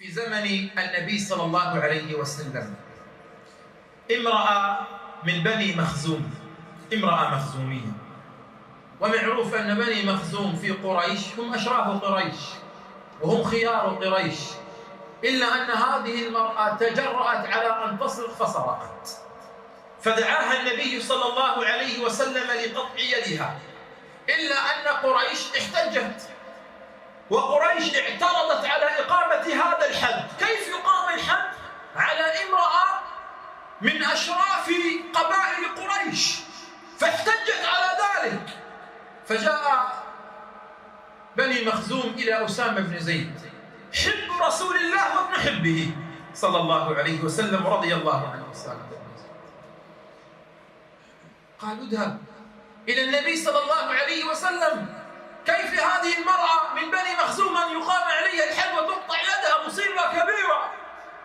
في زمن النبي صلى الله عليه وسلم امرأة من بني مخزوم، امرأة مخزومية، ومعروف أن بني مخزوم في قريش هم أشراف قريش وهم خيار قريش، إلا أن هذه المرأة تجرأت على أن تسرق فسرقت، فدعاها النبي صلى الله عليه وسلم لقطع يدها، إلا أن قريش احتجت، وقريش اعترضت على إقامة هذا الحد. كيف يقام الحد على امرأة من أشراف قبائل قريش؟ فاحتجت على ذلك، فجاء بني مخزوم إلى أسامة بن زيد حب رسول الله وابن حبه صلى الله عليه وسلم رضي الله عنه أسامة، قالوا اذهب إلى النبي صلى الله عليه وسلم، كيف هذه المرأة من بني مخزوم أن يقام عليها الحد وتقطع يدها؟ مصيبة كبيرة.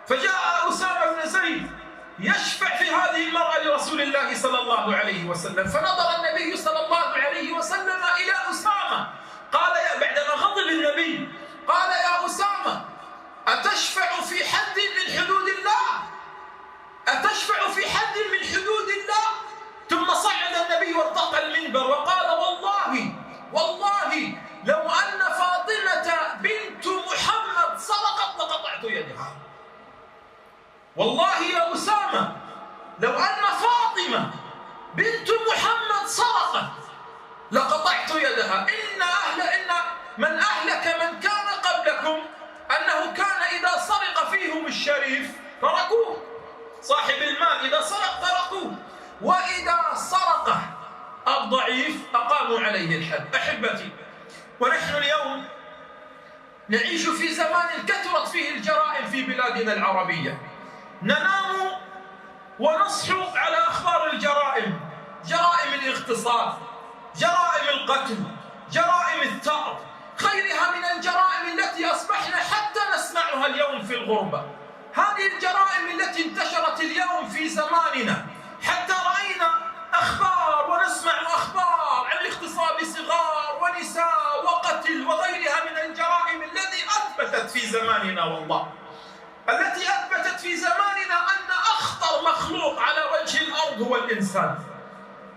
فجاء أسامة بن زيد يشفع في هذه المرأة لرسول الله صلى الله عليه وسلم، فنظر النبي صلى الله عليه وسلم إلى أسامة، قال بعدما غضب النبي قال يا أسامة أتشفع في حد من حدود الله؟ أتشفع في حد من حدود الله؟ ثم صعد النبي وارتقى المنبر وقال والله لو أن فاطمة بنت محمد سرقت لقطعت يدها. والله يا أسامة لو أن فاطمة بنت محمد سرقت لقطعت يدها. إن من أهلك من كان قبلكم أنه كان إذا سرق فيهم الشريف تركوه، صاحب المال إذا سرق تركوه، وإذا سرق الضعيف أقاموا عليه الحد. أحبتي، ونحن اليوم نعيش في زمان كثرت فيه الجرائم في بلادنا العربية، ننام ونصحو على أخبار الجرائم، جرائم الاغتصاب، جرائم القتل، جرائم الثأر، غيرها من الجرائم التي أصبحنا حتى نسمعها اليوم في الغربة. هذه الجرائم التي انتشرت اليوم في زماننا، حتى رأينا أخبار ونسمع أخبار عن اغتصاب صغار ونساء وقتل وغيرها من الجرائم التي أثبتت في زماننا، والله التي أثبتت في زماننا أن أخطر مخلوق على وجه الأرض هو الإنسان.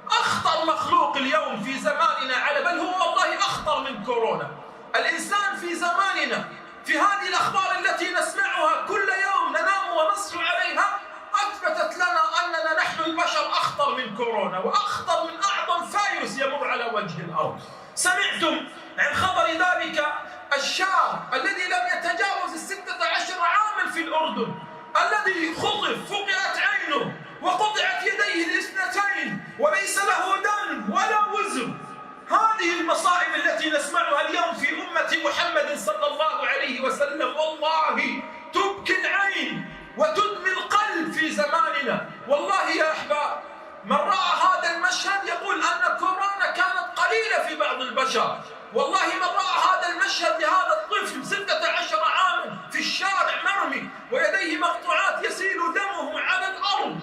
أخطر مخلوق اليوم في زماننا بل هو والله أخطر من كورونا. الإنسان في زماننا في هذه الأخبار التي نسمعها كل يوم ننام ونصحو عليها أثبتت لنا أننا نحن البشر أخطر من كورونا وأخطر من أعظم فيروس يمر على وجه الأرض. سمعتم عن خبر ذلك الشاب الذي لم يتجاوز 16 عاما في الأردن، الذي خطف، فقعت عينه وقطعت يديه الاثنتين وليس له دم ولا وزن. هذه المصائب التي نسمعها اليوم في أمة محمد صلى الله عليه وسلم والله تبكي العين وتدمي القلب في زماننا. والله يا أحباب، من رأى هذا المشهد يقول أن كورونا كانت قليلة في بعض البشر. والله من رأى هذا المشهد لهذا الطفل 16 عاما في الشارع مرمي ويديه مقطوعات يسيل دمه على الأرض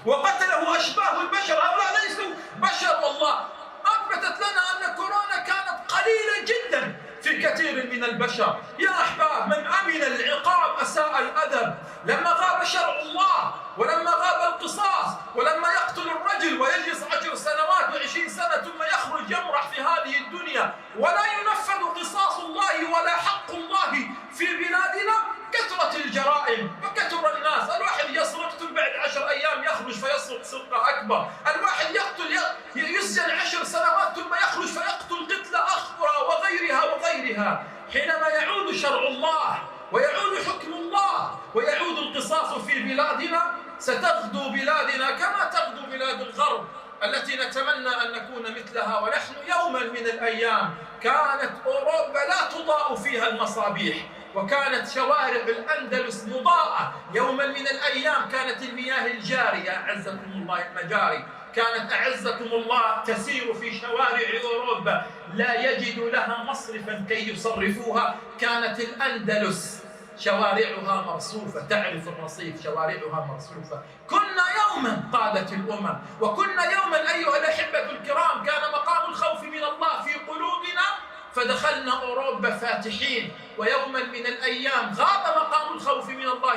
وقتله أشباه البشر، هؤلاء ليسوا بشر. والله أثبتت لنا أن كورونا كانت قليلة جدا في كثير من البشر. يا أحباب، من أمن العقاب أساء الأدب. لما غاب شرع الله ولما غاب القصاص ولما يقتل الرجل ويجلس 10 سنوات و20 سنة ثم يخرج يمرح في هذه الدنيا ولا ينفذ قصاص الله ولا حق الله في بلادنا، كثرت الجرائم وكثر الناس. الواحد يسرق ثم بعد 10 أيام يخرج فيسرق سرقة أكبر، الواحد يقتل يسجن 10 سنوات ثم يخرج فيقتل قتلة أخرى وغيرها. حينما يعود شرع الله ويعود حكم الله ويعود القصاص في بلادنا ستغدو بلادنا كما تغدو بلاد الغرب التي نتمنى أن نكون مثلها. ونحن يوما من الأيام كانت أوروبا لا تضاء فيها المصابيح، وكانت شوارع الأندلس مضاءة. يوما من الأيام كانت المياه الجارية أعزكم الله المجاري، كانت أعزكم الله تسير في شوارع أوروبا لا يجد لها مصرفا كي يصرفوها. كانت الأندلس شوارعها مرصوفة، تعرف الرصيف، شوارعها مرصوفة. كنا يوما قادت الأمم، وكنا يوما أيها الأحبة الكرام كان مقام الخوف من الله في قلوبنا، فدخلنا أوروبا فاتحين. ويوما من الأيام غاب مقام الخوف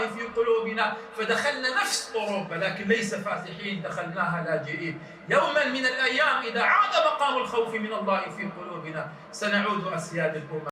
الله في قلوبنا فدخلنا نفس أوروبا، لكن ليس فاتحين، دخلناها لاجئين. يوما من الأيام إذا عاد مقام الخوف من الله في قلوبنا سنعود أسياد الأمم.